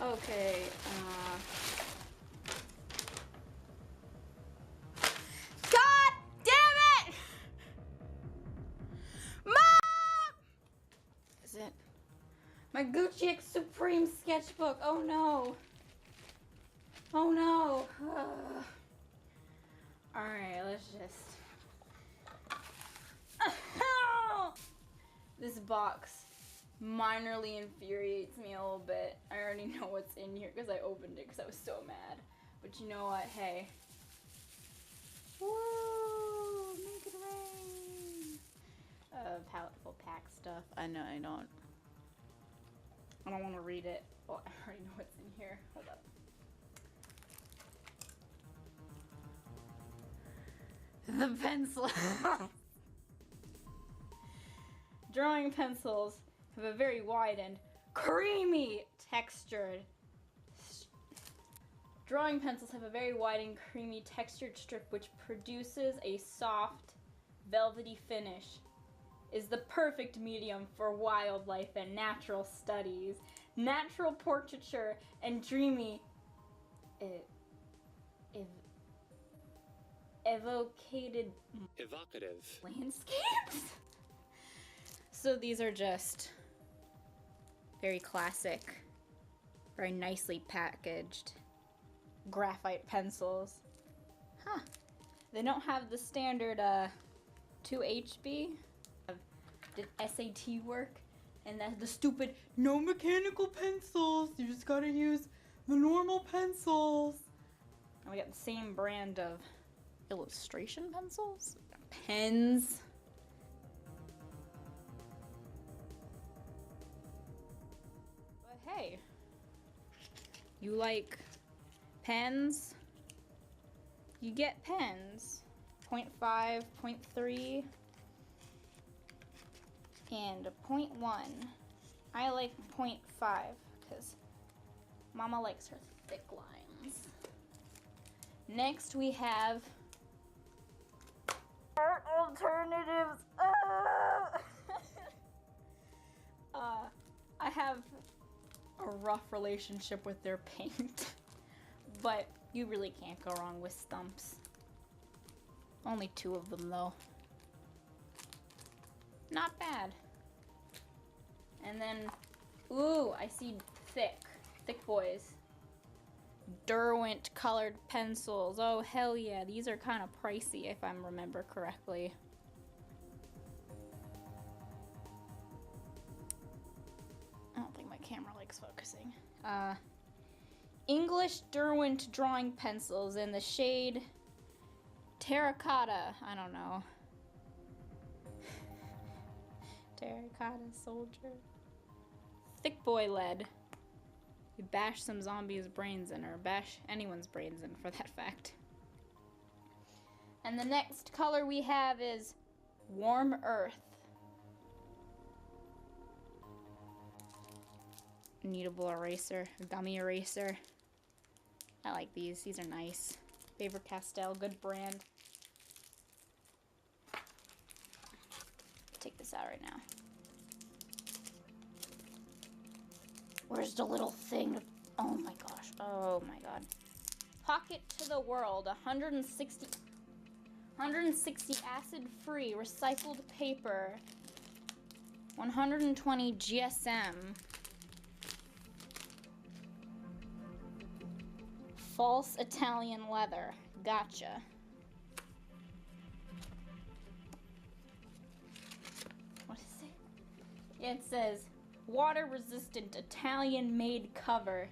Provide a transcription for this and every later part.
Okay, God damn it! Mom! Is it? My Gucci Supreme sketchbook. Oh no. Oh no. Alright, let's just... This box minorly infuriates me a little bit. I already know what's in here because I opened it because I was so mad. But you know what? Hey. Woo! Make it rain! Paletteful Pack stuff. I know I don't want to read it. Oh, I already know what's in here. Hold up. The pencil. Drawing pencils have a very wide and creamy textured. Drawing pencils have a very wide and creamy textured strip which produces a soft, velvety finish. Is the perfect medium for wildlife and natural studies, natural portraiture, and dreamy evocative landscapes. So these are just very classic, very nicely packaged graphite pencils. Huh. They don't have the standard 2HB. Did SAT work, and that's the stupid no mechanical pencils. You just gotta use the normal pencils. And we got the same brand of illustration pencils, pens. But hey, you like pens? You get pens. 0.5, 0.3. And 0.1. I like 0.5 because Mama likes her thick lines. Next we have art alternatives. I have a rough relationship with their paint, but you really can't go wrong with stumps. Only 2 of them though. Not bad. And then, ooh, I see thick boys. Derwent colored pencils. Oh, hell yeah. These are kind of pricey if I remember correctly. I don't think my camera likes focusing. English Derwent drawing pencils in the shade terracotta. I don't know. Terracotta soldier. Thick boy lead. You bash some zombies' brains in, or bash anyone's brains in for that fact. And the next color we have is Warm Earth. Kneadable eraser, gummy eraser. I like these. These are nice. Faber-Castell, good brand. Take this out right now. Where's the little thing? Oh my gosh. Oh my god. Pocket to the World. 160 acid-free recycled paper. 120 GSM. False Italian leather. Gotcha. What is it? It says water-resistant Italian-made cover.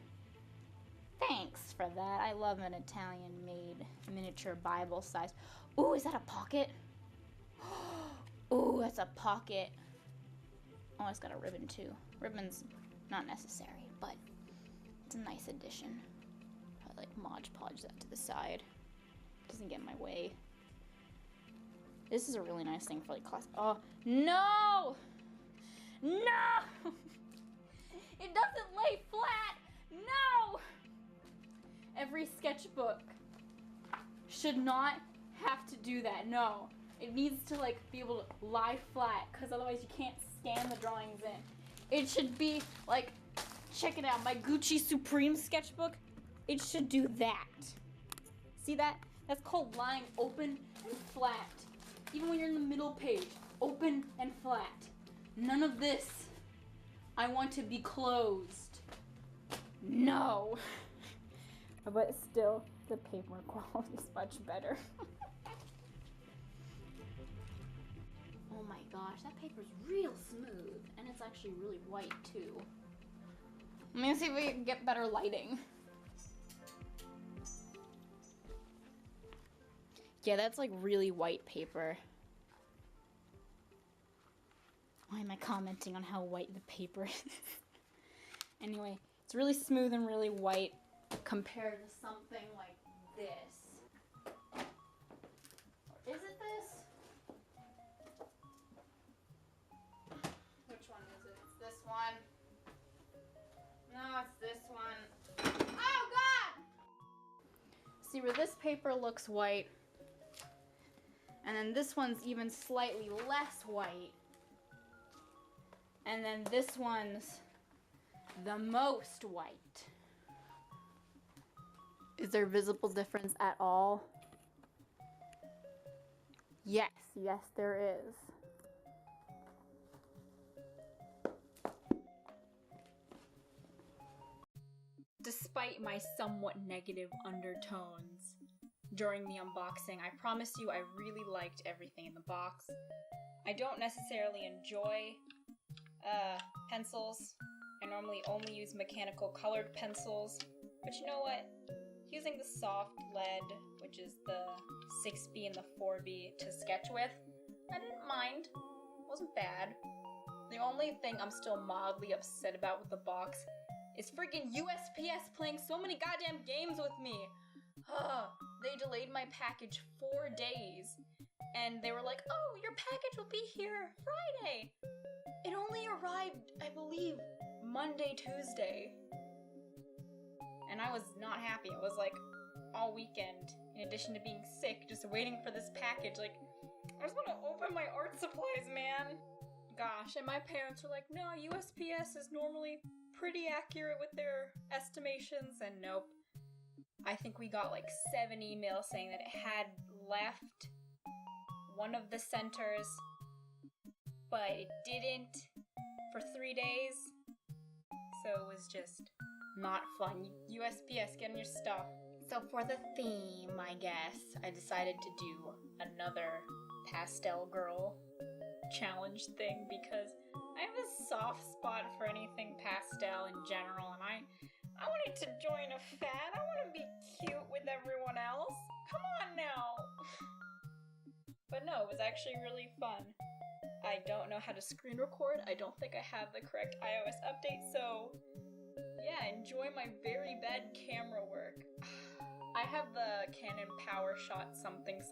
Thanks for that. I love an Italian-made miniature Bible size. Ooh, is that a pocket? Ooh, that's a pocket. Oh, it's got a ribbon too. Ribbon's not necessary, but it's a nice addition. I like Mod Podge that to the side. Doesn't get in my way. This is a really nice thing for like class. Oh, no! No! It doesn't lay flat! No! Every sketchbook should not have to do that. No. It needs to like be able to lie flat because otherwise you can't scan the drawings in. It should be like Check it out, my Gucci Supreme sketchbook, it should do that. See that? That's called lying open and flat. Even when you're in the middle page, open and flat. None of this. I want to be closed. No. But still, the paper quality is much better. Oh my gosh, that paper's real smooth. And it's actually really white too. Let me see if we can get better lighting. Yeah, that's like really white paper. Why am I commenting on how white the paper is? Anyway, it's really smooth and really white compared to something like this. Or is it this? Which one is it? It's this one. No, it's this one. Oh God! See where this paper looks white, and then this one's even slightly less white, and then this one's the most white. Is there visible difference at all? Yes, yes there is. Despite my somewhat negative undertones during the unboxing, I promise you I really liked everything in the box. I don't necessarily enjoy pencils. I normally only use mechanical colored pencils, but you know what? Using the soft lead, which is the 6B and the 4B to sketch with, I didn't mind. It wasn't bad. The only thing I'm still mildly upset about with the box is freaking USPS playing so many goddamn games with me. They delayed my package 4 days, and they were like, oh, your package will be here Friday. It only arrived, I believe, Monday, Tuesday. And I was not happy. I was like, all weekend, in addition to being sick, just waiting for this package. Like, I just want to open my art supplies, man. Gosh, and my parents were like, no, USPS is normally pretty accurate with their estimations, and nope. I think we got like 7 emails saying that it had left one of the centers, but it didn't for 3 days. So it was just not fun. USPS, get in your stuff. So for the theme, I guess, I decided to do another Pastel Girl challenge thing because I have a soft spot for anything pastel in general, and I wanted to join a fad. I want to be cute with everyone else. Come on now. But no, it was actually really fun. I don't know how to screen record. I don't think I have the correct iOS update, so yeah, enjoy my very bad camera work. I have the Canon PowerShot something,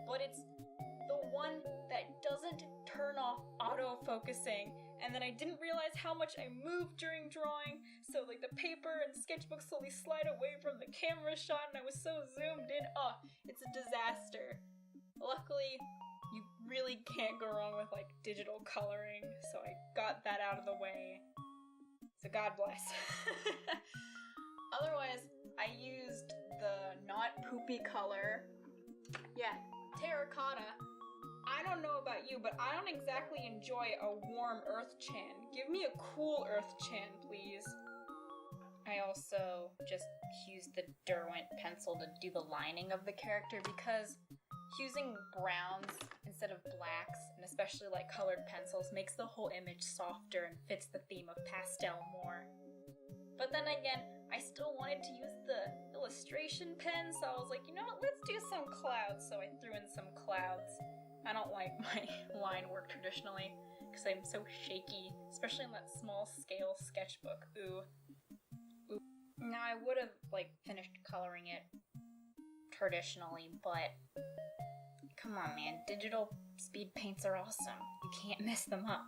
but it's the one that doesn't turn off autofocusing, and then I didn't realize how much I moved during drawing, so like the paper and sketchbook slowly slide away from the camera shot, and I was so zoomed in. It's a disaster. Luckily, you really can't go wrong with like digital coloring, so I got that out of the way. So God bless. Otherwise, I used the not poopy color. Yeah, terracotta. I don't know about you, but I don't exactly enjoy a warm earth chan. Give me a cool earth chan, please. I also just used the Derwent pencil to do the lining of the character because using browns instead of blacks, and especially like colored pencils, makes the whole image softer and fits the theme of pastel more. But then again, I still wanted to use the illustration pen, so I was like, you know what, let's do some clouds. So I threw in some clouds. I don't like my line work traditionally because I'm so shaky, especially in that small scale sketchbook. Ooh. Now I would have like finished coloring it traditionally, but come on, man, digital speed paints are awesome. You can't mess them up.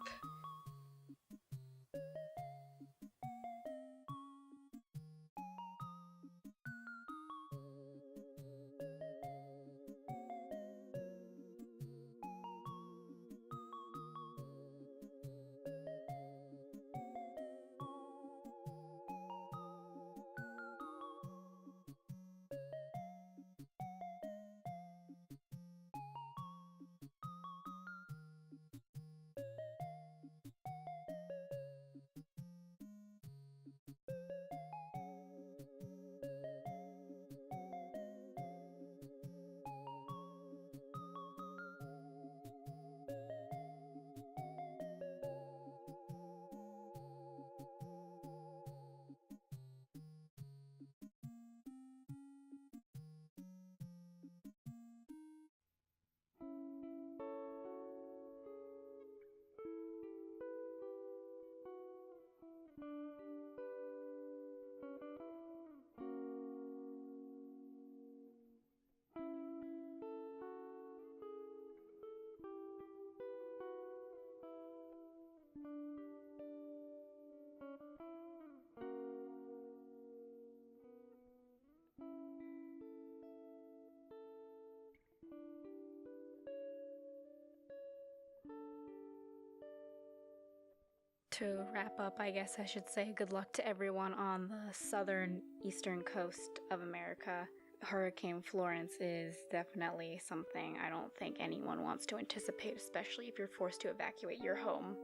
To wrap up, I guess I should say good luck to everyone on the southern eastern coast of America. Hurricane Florence is definitely something I don't think anyone wants to anticipate, especially if you're forced to evacuate your home,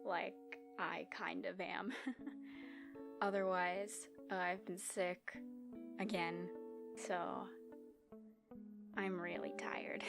like I kind of am. Otherwise, I've been sick again, so I'm really tired.